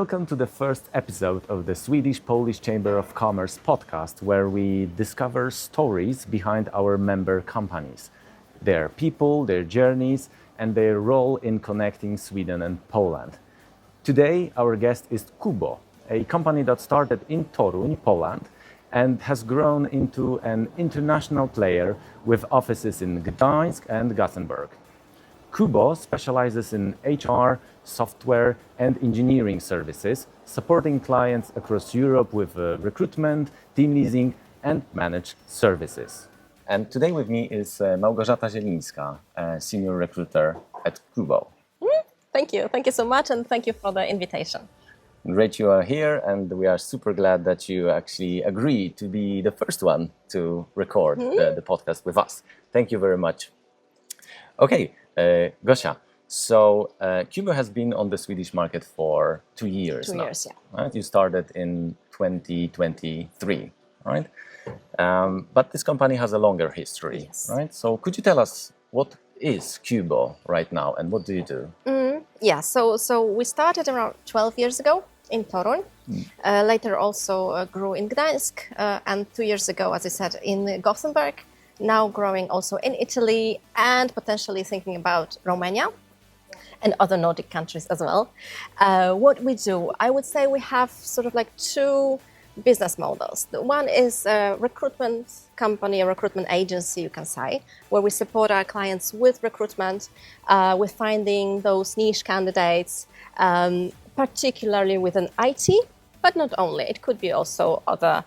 Welcome to the first episode of the Swedish-Polish Chamber of Commerce podcast, where we discover stories behind our member companies, their people, their journeys, and their role in connecting Sweden and Poland. Today, our guest is Kubo, a company that started in Toruń, Poland, and has grown into an international player with offices in Gdańsk and Gothenburg. Kubo specializes in HR, software, and engineering services, supporting clients across Europe with recruitment, team leasing, and managed services. And today with me is Małgorzata Zielińska, a senior recruiter at Kubo. Thank you. Thank you so much, and thank you for the invitation. Great you are here, and we are super glad that you actually agreed to be the first one to record the podcast with us. Thank you very much. Okay, Gosia, so Kubo has been on the Swedish market for 2 years now. 2 years, yeah. Right? You started in 2023, right? But this company has a longer history, Yes. right? So could you tell us what is Kubo right now and what do you do? Yeah, so we started around 12 years ago in Toruń. Later also grew in Gdańsk, and 2 years ago, as I said, in Gothenburg. Now growing also in Italy and potentially thinking about Romania and other Nordic countries as well. What we do, I would say we have sort of like two business models. The one is a recruitment company, a recruitment agency, you can say, where we support our clients with recruitment, with finding those niche candidates, particularly within IT, but not only. It could be also other,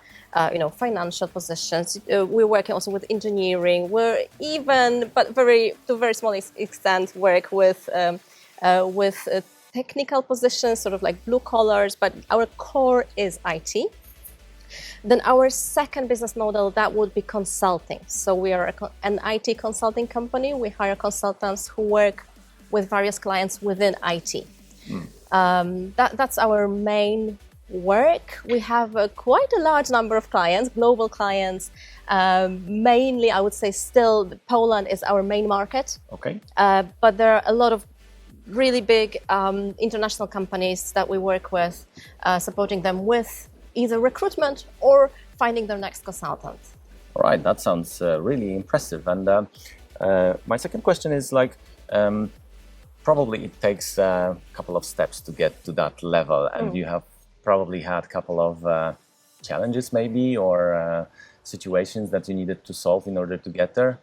financial positions. We're working also with engineering. We're even, but to a very small extent, work with technical positions, sort of like blue collars. But our core is IT. Then our second business model, that would be consulting. So we are an IT consulting company. We hire consultants who work with various clients within IT. That's our main work. We have quite a large number of clients, global clients. Mainly, I would say still Poland is our main market. Okay. But there are a lot of really big international companies that we work with, supporting them with either recruitment or finding their next consultant. All right, that sounds really impressive. And my second question is probably it takes a couple of steps to get to that level, and you have probably had a couple of challenges maybe or situations that you needed to solve in order to get there.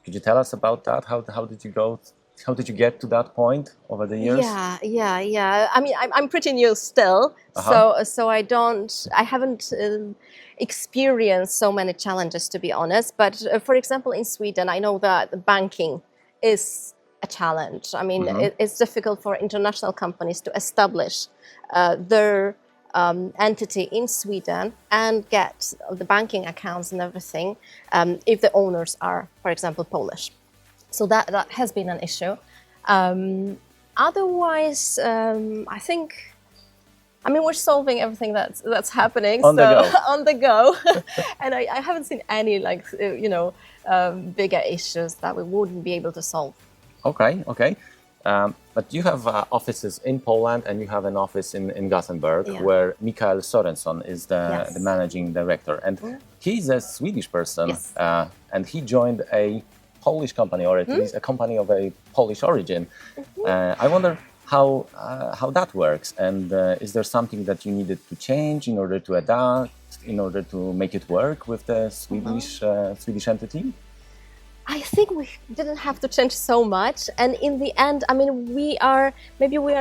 Could you tell us about that? How did you go? How did you get to that point over the years? Yeah. I mean, I'm pretty new still, so I haven't experienced so many challenges, to be honest. But for example, in Sweden, I know that banking is a challenge. I mean, it's difficult for international companies to establish their entity in Sweden and get the banking accounts and everything if the owners are, for example, Polish. So that has been an issue. Otherwise, I think, we're solving everything that's happening on the go, and I haven't seen any bigger issues that we wouldn't be able to solve. Okay. But you have offices in Poland and you have an office in Gothenburg, where Mikael Sorenson is the managing director, and he's a Swedish person, and he joined a Polish company, or at least a company of a Polish origin. I wonder how that works, and is there something that you needed to change in order to adapt, in order to make it work with the Swedish entity? I think we didn't have to change so much, and in the end, we are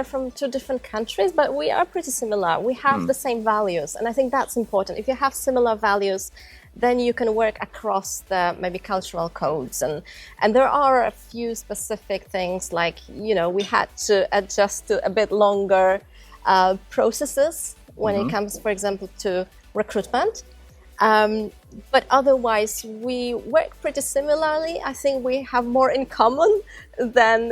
from two different countries, but we are pretty similar. We have the same values, and I think that's important. If you have similar values, then you can work across the maybe cultural codes, and there are a few specific things like we had to adjust to a bit longer processes when it comes, for example, to recruitment. But otherwise, we work pretty similarly. I think we have more in common than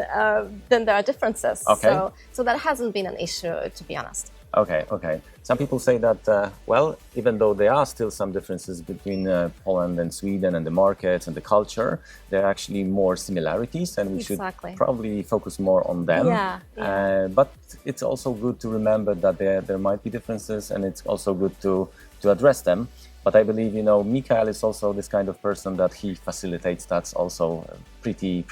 there are differences. Okay. So that hasn't been an issue, to be honest. Okay, okay. Some people say that, well, even though there are still some differences between Poland and Sweden and the markets and the culture, there are actually more similarities, and we Exactly. should probably focus more on them. Yeah, yeah. But it's also good to remember that there might be differences, and it's also good to address them. But I believe, Mikael is also this kind of person that he facilitates that also pretty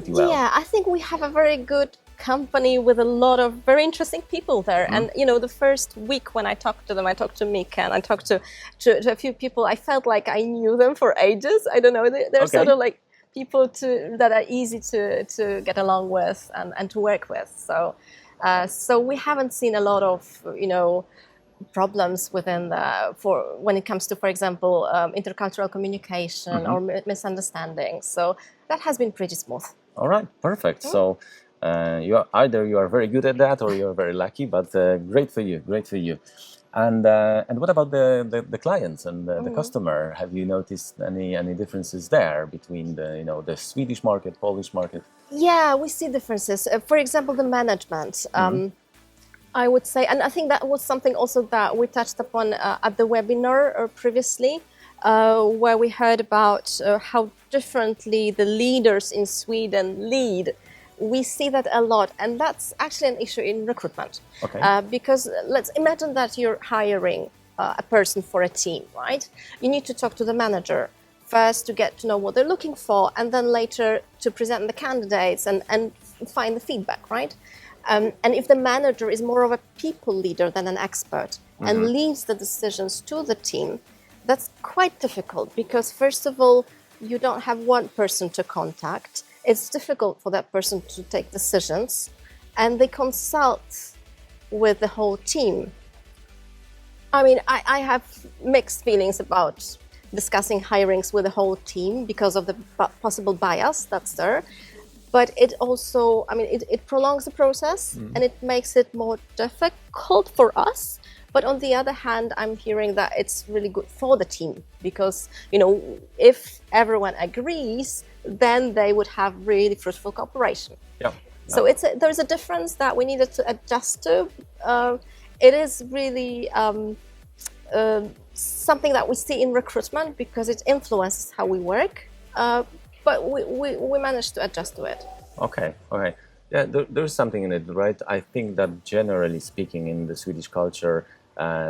well. Yeah, I think we have a very good company with a lot of very interesting people there. And the first week when I talked to them, I talked to Mika and I talked to a few people. I felt like I knew them for ages. I don't know. They're sort of like people that are easy to get along with and to work with. So we haven't seen a lot of problems within when it comes to, for example, intercultural communication or misunderstandings. So that has been pretty smooth. All right, perfect. So you are very good at that, or you are very lucky. But great for you, great for you. And what about the clients and the customer? Have you noticed any differences there between the Swedish market, Polish market? Yeah, we see differences. For example, the management. I would say, and I think that was something also that we touched upon at the webinar previously, where we heard about how differently the leaders in Sweden lead. We see that a lot, and that's actually an issue in recruitment. Okay. Because let's imagine that you're hiring a person for a team, right? You need to talk to the manager first to get to know what they're looking for, and then later to present the candidates and find the feedback, right? And if the manager is more of a people leader than an expert and leaves the decisions to the team, that's quite difficult because, first of all, you don't have one person to contact. It's difficult for that person to take decisions, and they consult with the whole team. I mean, I have mixed feelings about discussing hirings with the whole team because of the possible bias that's there. But it also, it prolongs the process and it makes it more difficult for us. But on the other hand, I'm hearing that it's really good for the team because, if everyone agrees, then they would have really fruitful cooperation. Yeah. So there's a difference that we needed to adjust to. It is really something that we see in recruitment because it influences how we work. But we managed to adjust to it. Okay. Yeah, there's something in it, right? I think that generally speaking in the Swedish culture,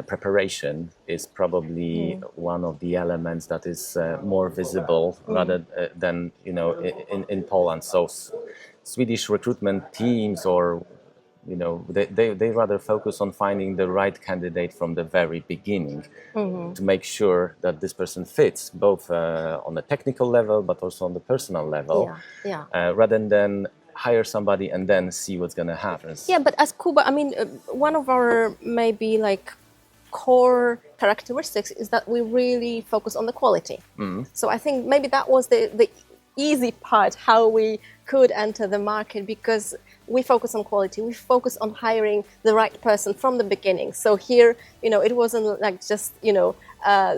preparation is probably one of the elements that is more visible rather than, in Poland. So Swedish recruitment teams they rather focus on finding the right candidate from the very beginning to make sure that this person fits both on the technical level but also on the personal level, rather than hire somebody and then see what's going to happen. Yeah, but as Kubo, one of our maybe core characteristics is that we really focus on the quality. So I think maybe that was the easy part, how we could enter the market, because we focus on quality. We focus on hiring the right person from the beginning. So here, it wasn't just,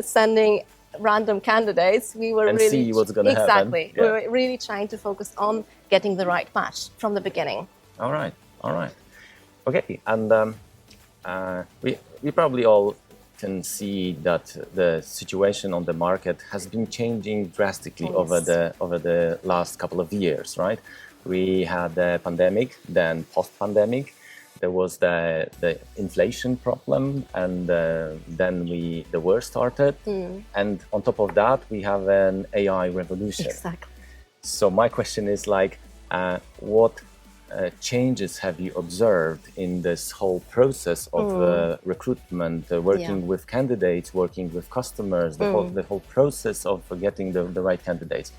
sending random candidates. We were and really see what's going to happen. Exactly. Yeah. We were really trying to focus on getting the right match from the beginning. All right. Okay, and we probably all can see that the situation on the market has been changing drastically over the last couple of years, right? We had the pandemic, then post-pandemic, there was the inflation problem, and then the war started. And on top of that, we have an AI revolution. Exactly. So my question is what changes have you observed in this whole process of recruitment, working with candidates, working with customers, the whole process of getting the right candidates?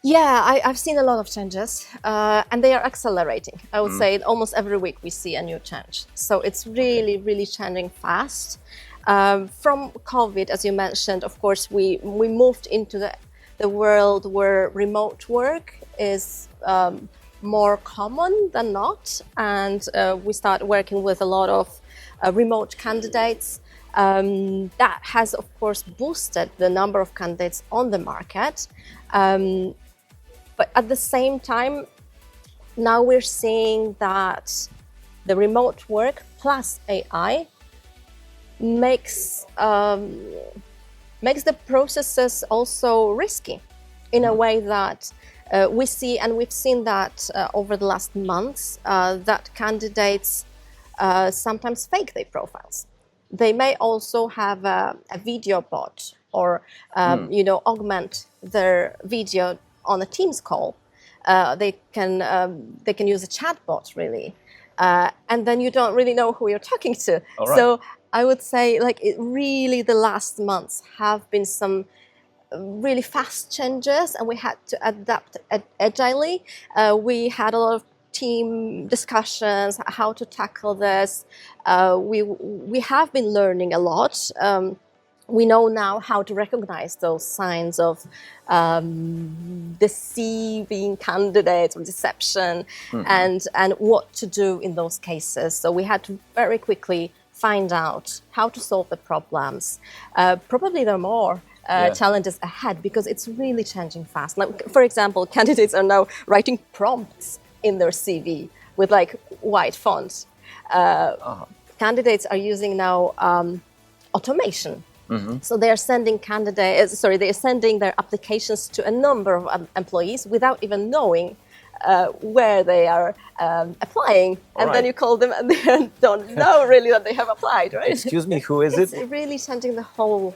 Yeah, I've seen a lot of changes, and they are accelerating. I would say almost every week we see a new change. So it's really, really changing fast. From COVID, as you mentioned, of course, we moved into the world where remote work is more common than not, and we start working with a lot of remote candidates. That has, of course, boosted the number of candidates on the market. But at the same time, now we're seeing that the remote work plus AI makes the processes also risky in a way that we see, and we've seen that over the last months, that candidates sometimes fake their profiles. They may also have a video bot or augment their video on a Teams call. They can use a chat bot really, and then you don't really know who you're talking to. All right. So I would say the last months have been some really fast changes, and we had to adapt agilely. We had a lot of team discussions, how to tackle this. We have been learning a lot. We know now how to recognize those signs of deceiving candidates or deception, and what to do in those cases. So we had to very quickly find out how to solve the problems. Probably there are more challenges ahead because it's really changing fast. Like, for example, candidates are now writing prompts in their CV with white fonts. Candidates are using now automation. So they are sending they're sending their applications to a number of employees without even knowing where they are applying, and then you call them and they don't know really that they have applied, right? Excuse me, who is it? It's really changing the whole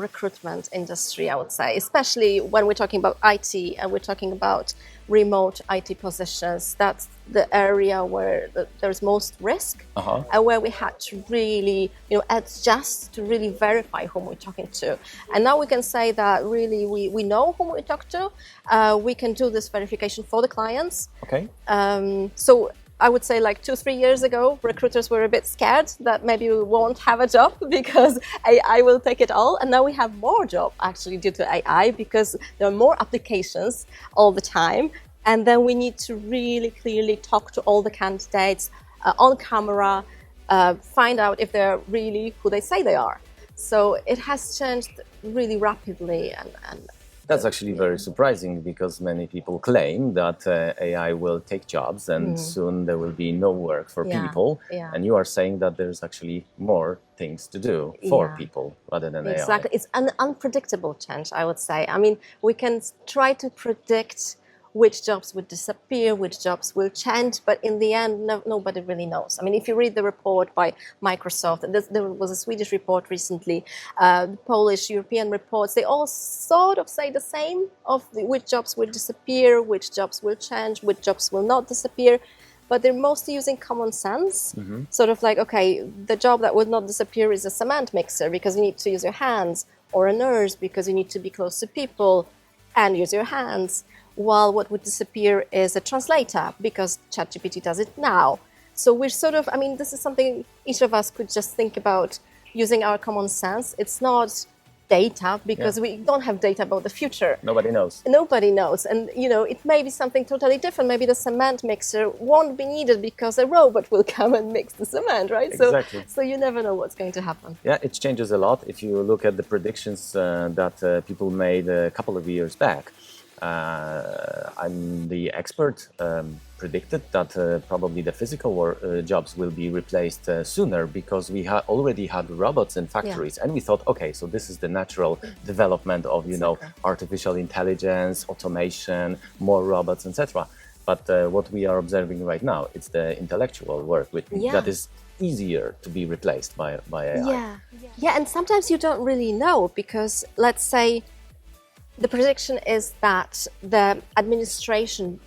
recruitment industry, I would say, especially when we're talking about IT and we're talking about remote IT positions. That's the area where there's most risk, and where we had to really adjust to really verify whom we're talking to. And now we can say that really we know whom we talk to. We can do this verification for the clients. Okay. So I would say 2-3 years ago, recruiters were a bit scared that maybe we won't have a job because AI will take it all. And now we have more job actually due to AI because there are more applications all the time. And then we need to really clearly talk to all the candidates on camera, find out if they're really who they say they are. So it has changed really rapidly, and that's actually very surprising because many people claim that AI will take jobs and soon there will be no work for people. Yeah. And you are saying that there's actually more things to do for people rather than AI. Exactly. It's an unpredictable change, I would say. I mean, we can try to predict which jobs would disappear, which jobs will change, but in the end, nobody really knows. I mean, if you read the report by Microsoft, there was a Swedish report recently, Polish, European reports, they all sort of say the same of which jobs will disappear, which jobs will change, which jobs will not disappear, but they're mostly using common sense. Sort of okay, the job that would not disappear is a cement mixer because you need to use your hands, or a nurse because you need to be close to people and use your hands. While what would disappear is a translator because ChatGPT does it now. So we're this is something each of us could just think about using our common sense. It's not data because we don't have data about the future. Nobody knows. Nobody knows. And, it may be something totally different. Maybe the cement mixer won't be needed because a robot will come and mix the cement, right? Exactly. So you never know what's going to happen. Yeah, it changes a lot. If you look at the predictions that people made a couple of years back, I'm the expert predicted that probably the physical jobs will be replaced sooner because we already had robots in factories, and we thought, okay, so this is the natural development of artificial intelligence, automation, more robots, etc. But what we are observing right now, it's the intellectual work that is easier to be replaced by AI. Yeah, and sometimes you don't really know because let's say the prediction is that the administration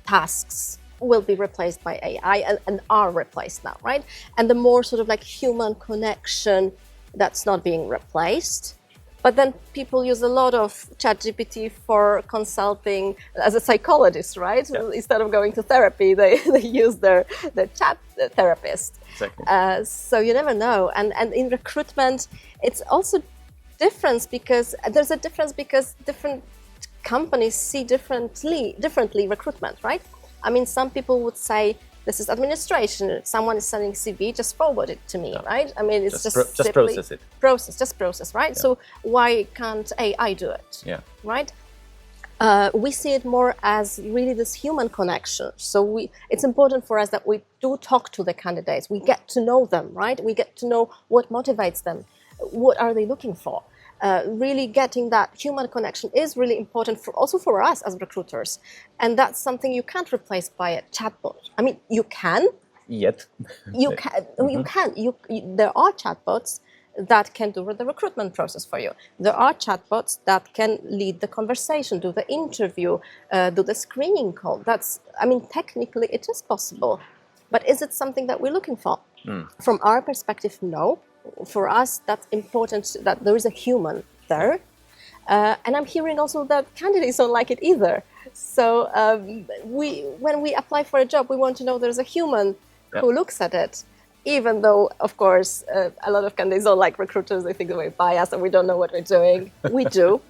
tasks will be replaced by AI and are replaced now, right? And the more human connection that's not being replaced. But then people use a lot of ChatGPT for consulting as a psychologist, right? Yeah. Instead of going to therapy, they use their chat therapist. Exactly. So you never know. And in recruitment, it's also there's a difference because different companies see differently recruitment, right? I mean, some people would say this is administration. Someone is sending CV, just forward it to me, right? I mean, it's just process it. Process, right? Yeah. So why can't AI do it? Yeah. Right? We see it more as really this human connection. So it's important for us that we do talk to the candidates. We get to know them, right? We get to know what motivates them. What are they looking for? Really getting that human connection is really important also for us as recruiters. And that's something you can't replace by a chatbot. I mean, you can. Yet. You can. You can. There are chatbots that can do the recruitment process for you. There are chatbots that can lead the conversation, do the interview, do the screening call. Technically it is possible. But is it something that we're looking for? From our perspective, no. For us, that's important that there is a human there. And I'm hearing also that candidates don't like it either. So when we apply for a job, we want to know there's a human who looks at it. Even though, of course, a lot of candidates don't like recruiters, they think we're biased and we don't know what we're doing. We do.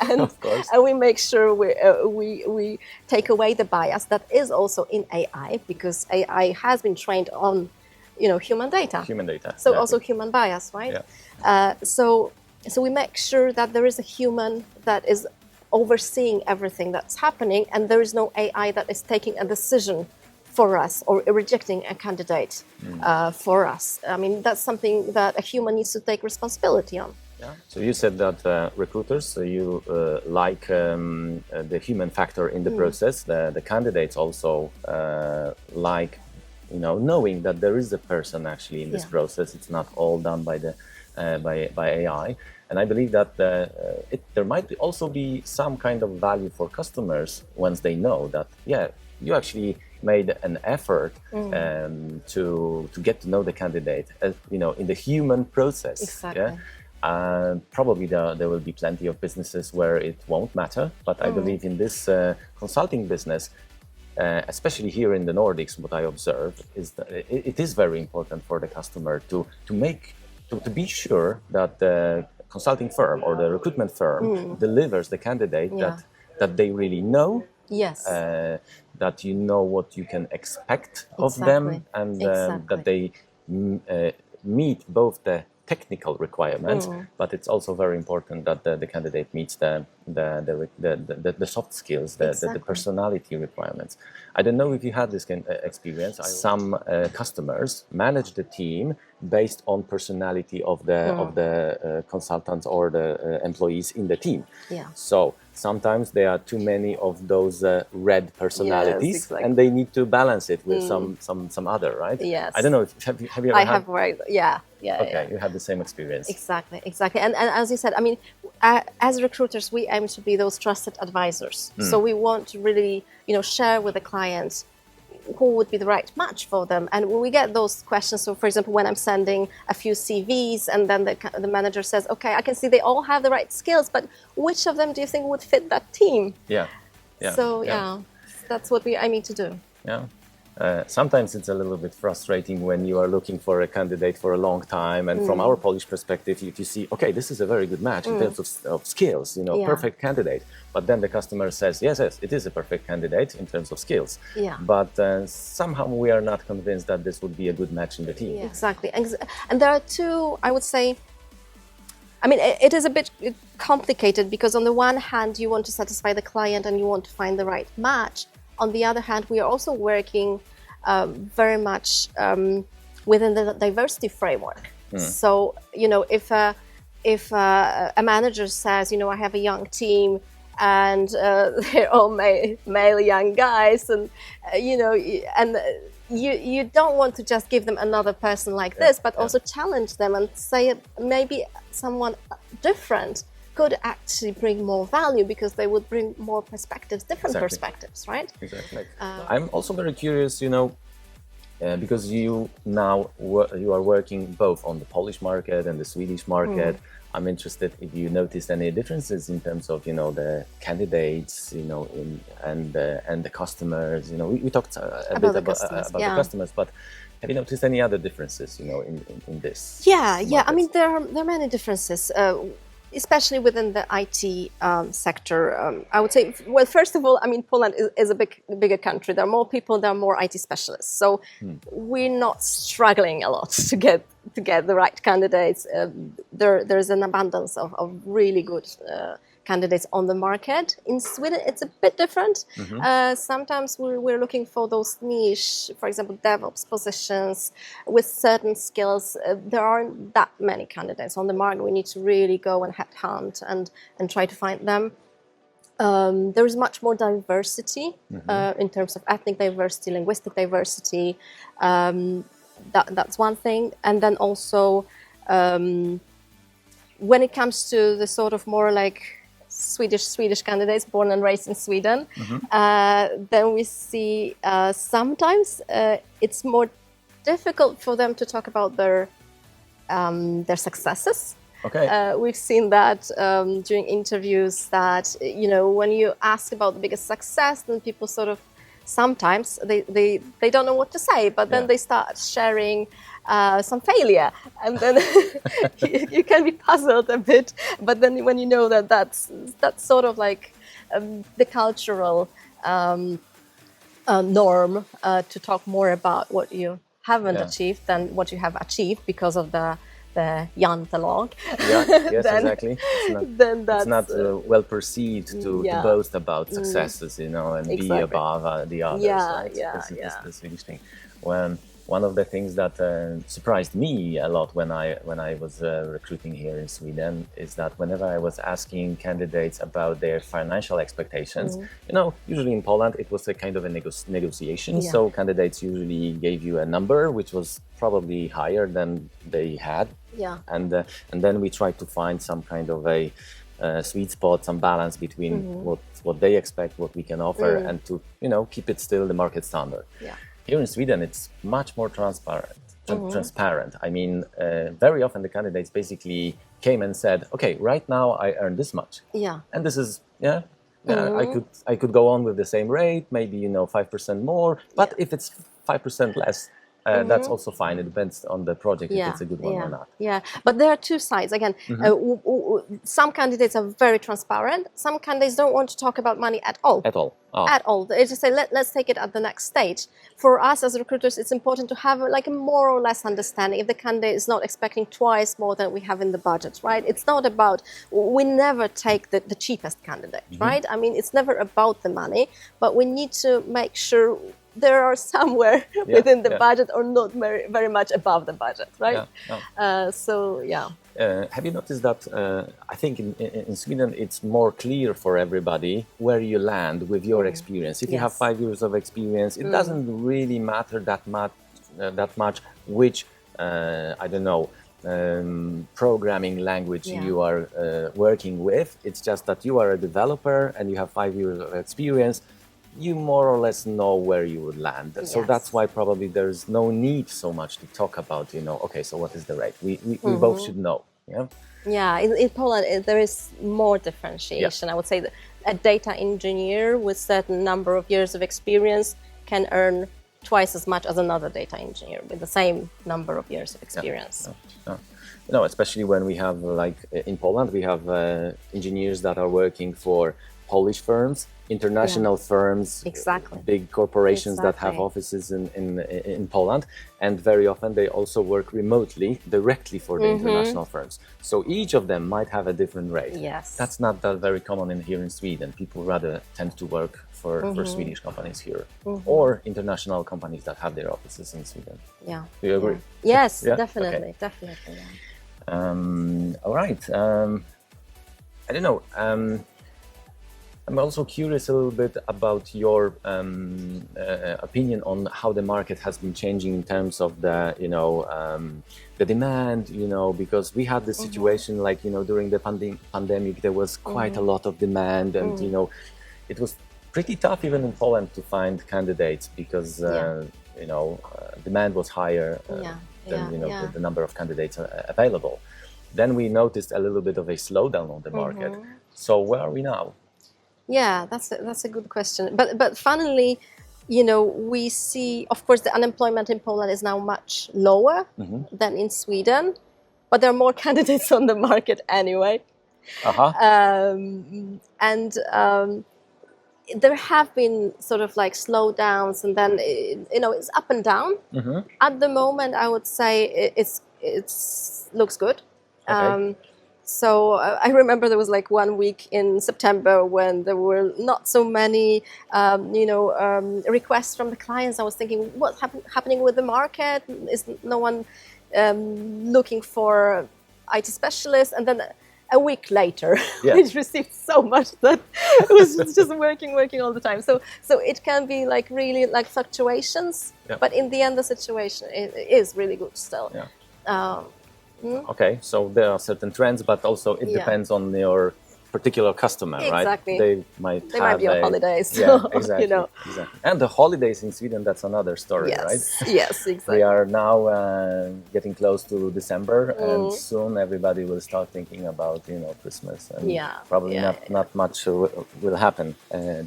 And, of course. And we make sure we take away the bias that is also in AI, because AI has been trained on, human data. Human data. So also human bias, right? Yeah. So we make sure that there is a human that is overseeing everything that's happening, and there is no AI that is taking a decision for us or rejecting a candidate for us. I mean, that's something that a human needs to take responsibility on. Yeah. So you said that recruiters, you like the human factor in the process. The candidates also like, knowing that there is a person actually in this process. It's not all done by the by AI. And I believe that there might also be some kind of value for customers once they know that, you actually made an effort to get to know the candidate, in the human process. Exactly. Yeah? Probably there will be plenty of businesses where it won't matter, but I believe in this consulting business, especially here in the Nordics, what I observe is that it is very important for the customer to be sure that the consulting firm or the recruitment firm delivers the candidate that they really know. Yes. That you know what you can expect of them, and that they meet both the technical requirements, but it's also very important that the candidate meets the soft skills, the personality requirements. I don't know if you had this experience. Some customers manage the team based on personality of the consultants or the employees in the team. Yeah. So sometimes there are too many of those red personalities, yes, exactly. and they need to balance it with some other, right? Yes. I don't know. Have you ever I have worked. Yeah. Okay, you had the same experience. Exactly. And as you said, I mean, as recruiters, we aim to be those trusted advisors. So we want to really, share with the clients who would be the right match for them. And when we get those questions, so for example, when I'm sending a few CVs and then the manager says, okay, I can see they all have the right skills, but which of them do you think would fit that team? Yeah. So that's what we aiming to do. Yeah. Sometimes it's a little bit frustrating when you are looking for a candidate for a long time, and from our Polish perspective, if you see, okay, this is a very good match in terms of skills, perfect candidate, but then the customer says, yes, it is a perfect candidate in terms of skills, but somehow we are not convinced that this would be a good match in the team. Yeah. Exactly. And there are two, I would say, I mean, it is a bit complicated because on the one hand, you want to satisfy the client and you want to find the right match. On the other hand, we are also working very much within the diversity framework. So, if a manager says, I have a young team and they're all male young guys, and you don't want to just give them another person like this, but also challenge them and say maybe someone different could actually bring more value because they would bring more perspectives, different perspectives, right? Exactly. I'm also very curious, because you are working both on the Polish market and the Swedish market. I'm interested if you noticed any differences in terms of, the candidates, and the customers. We talked a bit about the customers, but have you noticed any other differences, in this? Yeah. I mean, there are many differences. Especially within the IT sector, I would say, well, first of all, I mean, Poland is a bigger country. There are more people, there are more IT specialists. So we're not struggling a lot to get the right candidates. There's an abundance of really good candidates on the market. In Sweden, it's a bit different. Sometimes we're looking for those niche, for example, DevOps positions with certain skills. There aren't that many candidates on the market. We need to really go and headhunt and try to find them. There is much more diversity in terms of ethnic diversity, linguistic diversity. That's one thing. And then also, when it comes to the sort of more like Swedish candidates born and raised in Sweden, then we see sometimes it's more difficult for them to talk about their successes. Okay. We've seen that during interviews that, when you ask about the biggest success, then people sort of sometimes they don't know what to say, but then they start sharing some failure, and then you can be puzzled a bit. But then when you know that's sort of like the cultural norm to talk more about what you haven't achieved than what you have achieved because of the jantelag. Yes, then, exactly. It's not well perceived to boast about successes, and be above the others. Right? This is the Swedish thing. One of the things that surprised me a lot when I was recruiting here in Sweden is that whenever I was asking candidates about their financial expectations, usually in Poland it was a kind of a negotiation. So candidates usually gave you a number which was probably higher than they had. And then we tried to find some kind of a sweet spot, some balance between what they expect, what we can offer, and to keep it still the market standard. Here in Sweden, it's much more transparent. I mean, very often the candidates basically came and said, "Okay, right now I earn this much, and this is I could go on with the same rate, maybe 5% more, but if it's 5% less." That's also fine. It depends on the project if it's a good one or not. But there are two sides. Again, some candidates are very transparent. Some candidates don't want to talk about money at all. At all. They just say, let's take it at the next stage. For us as recruiters, it's important to have like a more or less understanding if the candidate is not expecting twice more than we have in the budget, right? It's not about, we never take the cheapest candidate, right? I mean, it's never about the money, but we need to make sure there are somewhere within the budget or not very much above the budget, right? Have you noticed that I think in Sweden it's more clear for everybody where you land with your experience. If you have 5 years of experience, it doesn't really matter that much which programming language you are working with. It's just that you are a developer and you have 5 years of experience. You more or less know where you would land. So that's why probably there's no need so much to talk about, okay, so what is the rate? We both should know. In Poland, there is more differentiation. I would say that a data engineer with certain number of years of experience can earn twice as much as another data engineer with the same number of years of experience. Especially when we have, like in Poland, we have engineers that are working for Polish firms, international firms, big corporations that have offices in Poland, and very often they also work remotely, directly for the international firms. So each of them might have a different rate. That's not that very common here in Sweden. People rather tend to work for Swedish companies here, or international companies that have their offices in Sweden. Do you agree? Yes, definitely. All right. I don't know. I'm also curious a little bit about your opinion on how the market has been changing in terms of the demand, because we had this situation like, during the pandemic, there was quite a lot of demand and, it was pretty tough even in Poland to find candidates because, demand was higher than, the number of candidates available. Then we noticed a little bit of a slowdown on the market. So where are we now? Yeah, that's a good question. But funnily, we see, of course, the unemployment in Poland is now much lower than in Sweden, but there are more candidates on the market anyway. There have been sort of like slowdowns, and then it's up and down. At the moment, I would say it's looks good. So I remember there was like 1 week in September when there were not so many, requests from the clients. I was thinking, what's happening with the market? Is no one looking for IT specialists? And then a week later, Yeah. we received so much that it was just working all the time. So it can be like really like fluctuations, Yeah. but in the end, the situation is really good still. Yeah. Okay, so there are certain trends, but also it depends on your particular customer, Exactly. right? They might be on holidays. Yeah, exactly. You Exactly. And the holidays in Sweden, that's another story, yes, right? yes, exactly. We are now getting close to December, and soon everybody will start thinking about Christmas, and probably not much will happen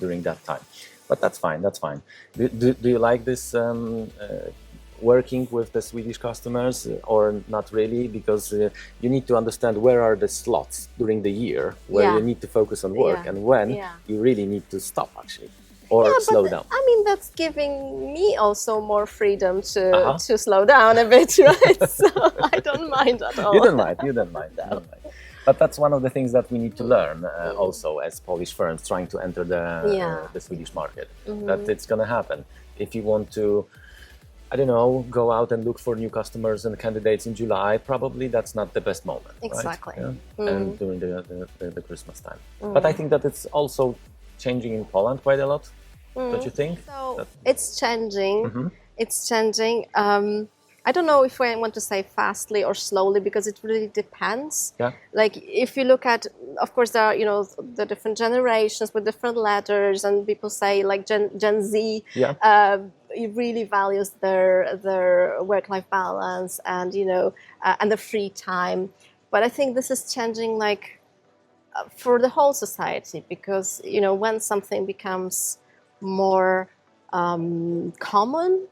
during that time. But that's fine. That's fine. Do you like this? Working with the Swedish customers or not really, because you need to understand where are the slots during the year where you need to focus on work and when you really need to stop actually or slow down. I mean, that's giving me also more freedom to slow down a bit, right? So I don't mind at all. You don't mind. But that's one of the things that we need to learn also as Polish firms trying to enter the Swedish market, that it's going to happen. If you want to, I don't know, go out and look for new customers and candidates in July, probably that's not the best moment. Exactly. Right? Yeah? And during the Christmas time. But I think that it's also changing in Poland quite a lot, don't you think? So it's changing. It's changing. I don't know if I want to say fastly or slowly, because it really depends. Yeah. Like if you look at, of course, there are the different generations with different letters, and people say like Gen Z. Yeah. It really values their work-life balance and and the free time. But I think this is changing like for the whole society, because when something becomes more common,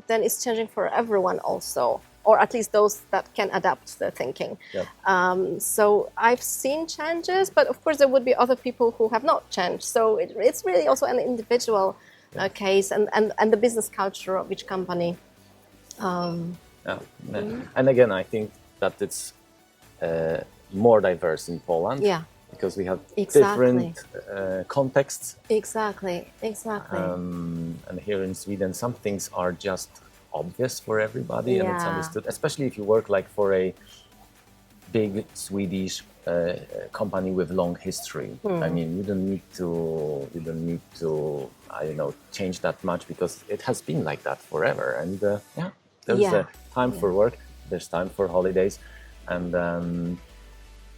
then it's changing for everyone also, or at least those that can adapt their thinking. Yeah. So I've seen changes, but of course there would be other people who have not changed. So it's really also an individual case and the business culture of each company. And again, I think that it's more diverse in Poland. Yeah. Because we have different contexts. Exactly. And here in Sweden, some things are just obvious for everybody and it's understood, especially if you work like for a big Swedish company with long history. I mean, you don't need to I don't know, change that much, because it has been like that forever. And there's a time for work, there's time for holidays, and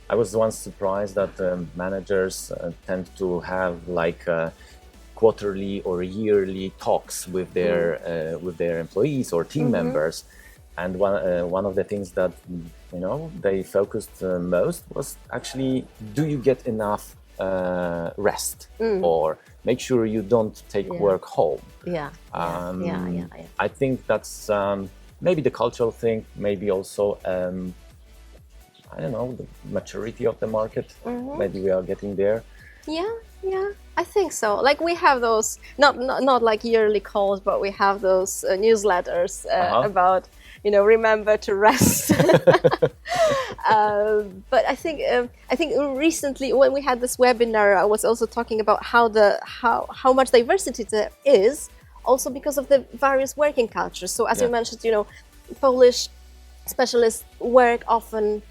I was once surprised that managers tend to have like quarterly or yearly talks with their employees or team members, and one of the things that they focused most was actually, do you get enough rest, or make sure you don't take work home. I think that's maybe the cultural thing, maybe also I don't know, the maturity of the market. Maybe we are getting there. Yeah, I think so. Like we have those, not like yearly calls, but we have those newsletters about, remember to rest. But I think recently when we had this webinar, I was also talking about how much diversity there is, also because of the various working cultures. So as you mentioned, Polish specialists work often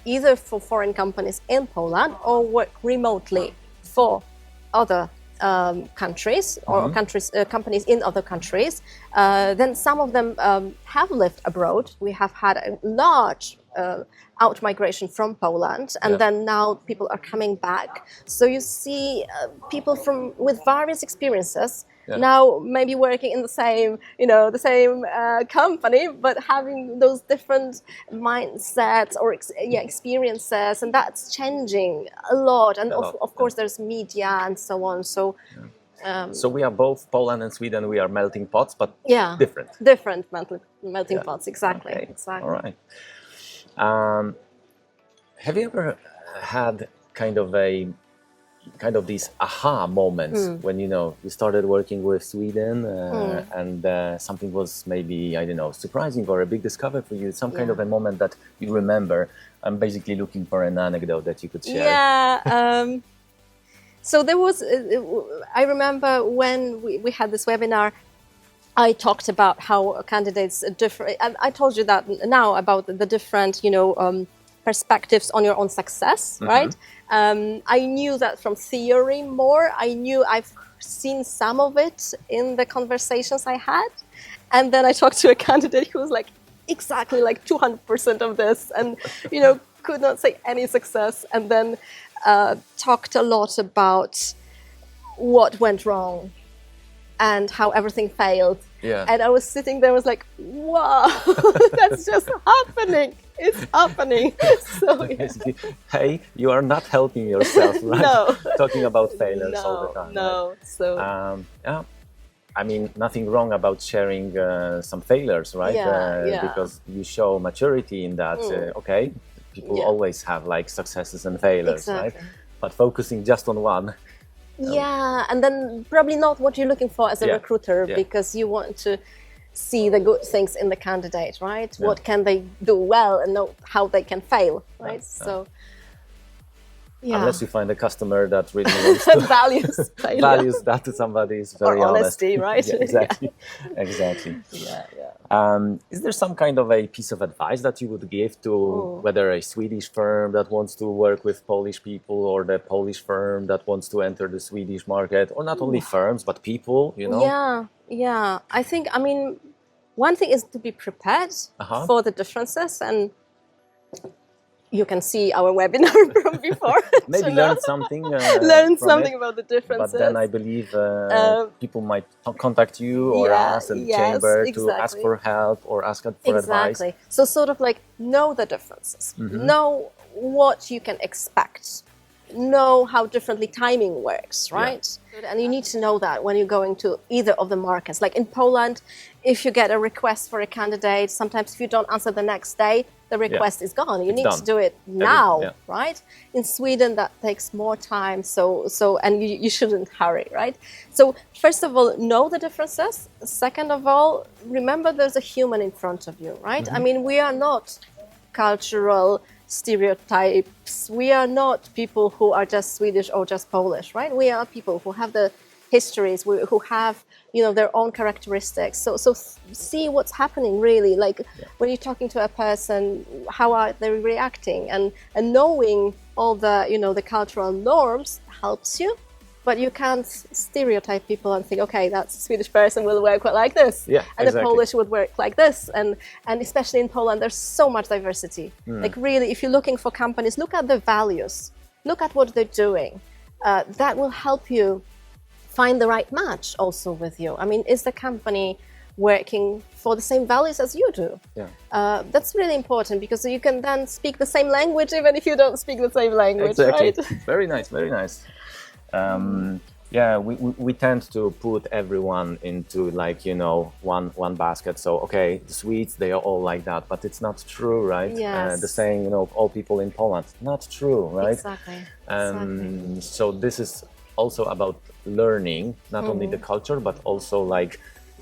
either for foreign companies in Poland or work remotely for other countries or companies in other countries. Then some of them have lived abroad. We have had a large out-migration from Poland, and then now people are coming back. So you see people with various experiences now maybe working in the same company, but having those different mindsets or experiences, and that's changing a lot. And of course there's media and so on. So so we are both, Poland and Sweden, we are melting pots, but different melting pots. Exactly. Okay. Exactly. All right. Have you ever had kind of a kind of these aha moments when you started working with Sweden and something was maybe, I don't know, surprising or a big discovery for you, some kind of a moment that you remember? I'm basically looking for an anecdote that you could share. Yeah. So there was, I remember when we had this webinar, I talked about how candidates are different. I told you that now about the different, perspectives on your own success, right? I knew that from theory more. I've seen some of it in the conversations I had. And then I talked to a candidate who was like, exactly like 200% of this, and, could not say any success. And then talked a lot about what went wrong and how everything failed. Yeah. And I was sitting there, I was like, wow, that's just happening. It's happening. So, yeah. Basically, hey, you are not helping yourself, right? No. Talking about failures all the time. No. Right? So yeah. I mean, nothing wrong about sharing some failures, right? Because you show maturity in that. Okay, people always have like successes and failures, right? But focusing just on one. Yeah, and then probably not what you're looking for as a recruiter, because you want to see the good things in the candidate, right? What can they do well and know how they can fail, right? So, unless you find a customer that really wants to values that to somebody is very or honest. honesty, right? Exactly. Is there some kind of a piece of advice that you would give to whether a Swedish firm that wants to work with Polish people or the Polish firm that wants to enter the Swedish market, or not only firms but people, Yeah. I think, one thing is to be prepared for the differences, and you can see our webinar from before. Maybe learn something. Learn something about the differences. But then I believe people might contact you or us at the chamber to ask for help or ask for advice. So sort of like know the differences, know what you can expect, know how differently timing works, right? And you need to know that when you're going to either of the markets. Like in Poland, if you get a request for a candidate, sometimes if you don't answer the next day, the request is gone. You need to do it now, right? In Sweden, that takes more time. And you shouldn't hurry, right? So first of all, know the differences. Second of all, remember there's a human in front of you, right? We are not cultural stereotypes. We are not people who are just Swedish or just Polish, right? We are people who have the histories, who have their own characteristics. So see what's happening really. Like when you're talking to a person, how are they reacting? And knowing all the the cultural norms helps you. But you can't stereotype people and think, okay, that Swedish person will work like this, and the Polish would work like this. And especially in Poland, there's so much diversity. Like really, if you're looking for companies, look at the values, look at what they're doing. That will help you find the right match also with you. Is the company working for the same values as you do? That's really important, because you can then speak the same language even if you don't speak the same language, right? Very nice, very nice. We tend to put everyone into one basket. So okay, the Swedes, they are all like that, but it's not true, right? The saying, all people in Poland, not true, right? Exactly. So this is also about learning not only the culture but also like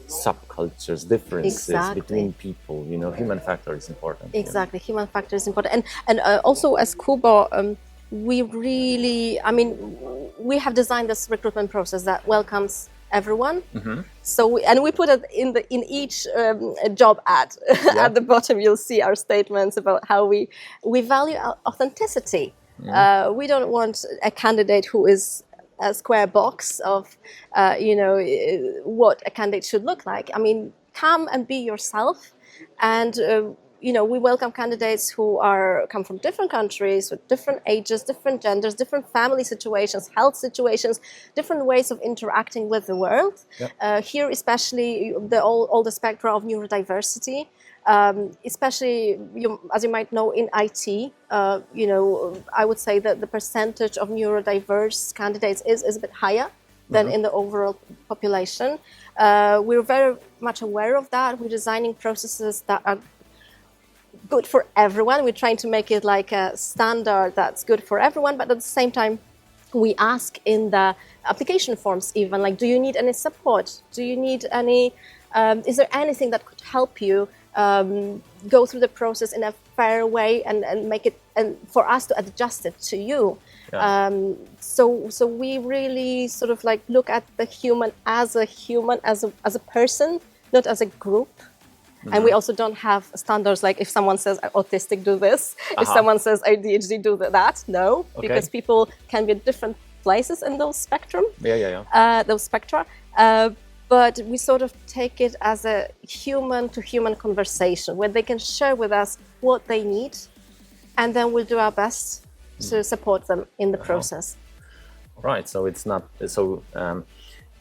subcultures, differences between people. Human factor is important. Exactly, human factor is important, and also as Kubo. We really, we have designed this recruitment process that welcomes everyone. So we put it in each job ad. At the bottom, you'll see our statements about how we value authenticity. We don't want a candidate who is a square box of, what a candidate should look like. Come and be yourself, and we welcome candidates who come from different countries, with different ages, different genders, different family situations, health situations, different ways of interacting with the world. Here, especially all the spectra of neurodiversity, especially as you might know in IT. I would say that the percentage of neurodiverse candidates is a bit higher than in the overall population. We're very much aware of that. We're designing processes that are good for everyone. We're trying to make it like a standard that's good for everyone, but at the same time we ask in the application forms even, like, do you need any support? Do you need any, is there anything that could help you go through the process in a fair way and make it, and for us to adjust it to you? Yeah. So we really sort of like look at the human, as a person, not as a group. And we also don't have standards like if someone says autistic, do this. If someone says ADHD, do that. No, because people can be at different places in those spectrum. Those spectra. But we sort of take it as a human-to-human conversation where they can share with us what they need, and then we'll do our best to support them in the process. Right. So it's not so.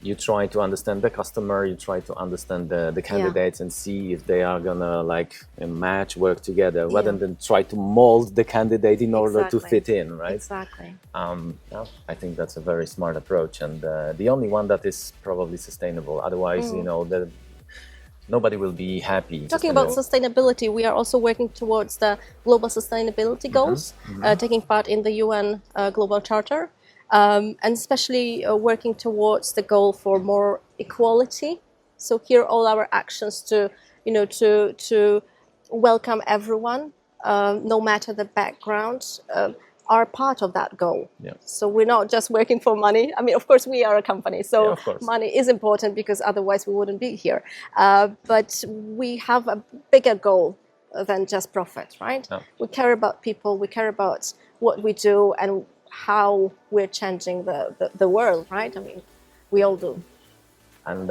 You try to understand the customer, you try to understand the candidates and see if they are gonna like match, work together, rather than try to mold the candidate in order to fit in, right? Exactly. Yeah, I think that's a very smart approach, and the only one that is probably sustainable. Otherwise, you know, nobody will be happy. Talking about sustainability, we are also working towards the global sustainability goals, taking part in the UN Global Charter. And especially working towards the goal for more equality. So here, all our actions to welcome everyone, no matter the background, are part of that goal. Yeah. So we're not just working for money. I mean, of course, we are a company, so money is important because otherwise we wouldn't be here. But we have a bigger goal than just profit, right? Yeah. We care about people. We care about what we do and how we're changing the world, right? I mean, we all do. And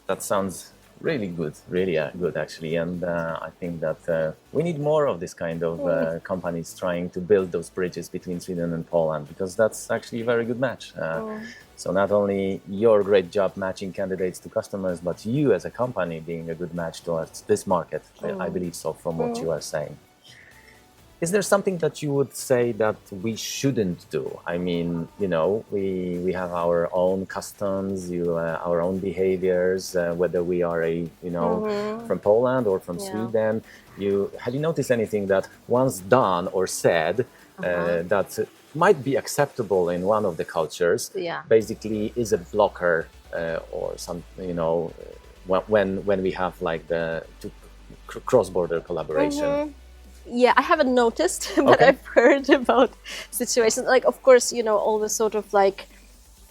that sounds really good, really good actually. And I think that we need more of this kind of companies trying to build those bridges between Sweden and Poland, because that's actually a very good match. So not only your great job matching candidates to customers, but you as a company being a good match towards this market. I believe so from what you are saying. Is there something that you would say that we shouldn't do? I mean, you know, we have our own customs, our own behaviors, whether we are from Poland or from Sweden. Have you noticed anything that once done or said that might be acceptable in one of the cultures, basically is a blocker or some, when we have like the cross-border collaboration? Yeah, I haven't noticed, but I've heard about situations like, of course, all the sort of like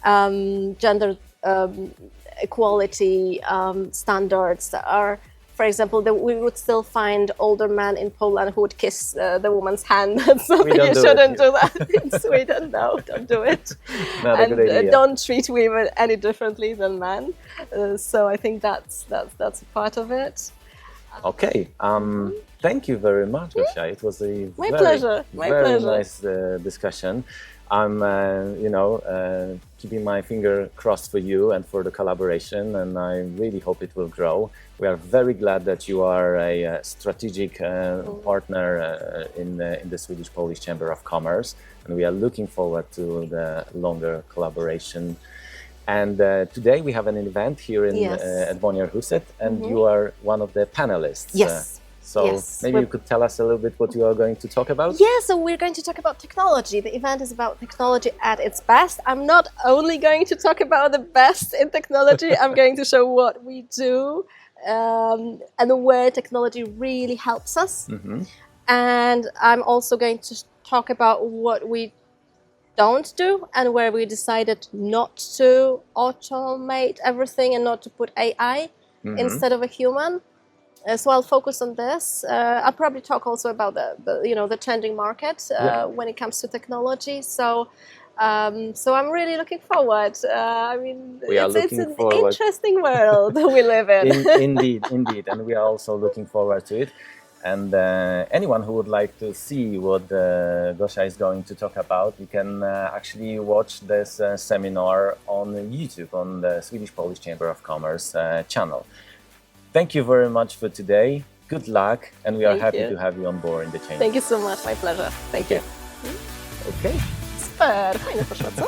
gender equality standards that are, for example, we would still find older men in Poland who would kiss the woman's hand. That's something you shouldn't do that in Sweden. No, don't do it. Not a good idea. Don't treat women any differently than men. So I think that's a part of it. Okay. Thank you very much, Gosia. It was a very nice discussion. I'm, keeping my finger crossed for you and for the collaboration, and I really hope it will grow. We are very glad that you are a strategic partner in the Swedish-Polish Chamber of Commerce, and we are looking forward to the longer collaboration. And today we have an event here at Bonnier-Huset, and you are one of the panelists. Yes. Maybe you could tell us a little bit what you are going to talk about? Yeah, so we're going to talk about technology. The event is about technology at its best. I'm not only going to talk about the best in technology, I'm going to show what we do and where technology really helps us. And I'm also going to talk about what we don't do and where we decided not to automate everything and not to put AI instead of a human. So I'll focus on this. I'll probably talk also about the changing market when it comes to technology. So I'm really looking forward. I mean, it's an interesting world we live in. Indeed, and we are also looking forward to it. And anyone who would like to see what Gosia is going to talk about, you can actually watch this seminar on YouTube on the Swedish-Polish Chamber of Commerce channel. Thank you very much for today. Good luck, and we are happy to have you on board in the chamber. Thank you so much. My pleasure. Thank you. Okay. Super. Fajnie poszło, co?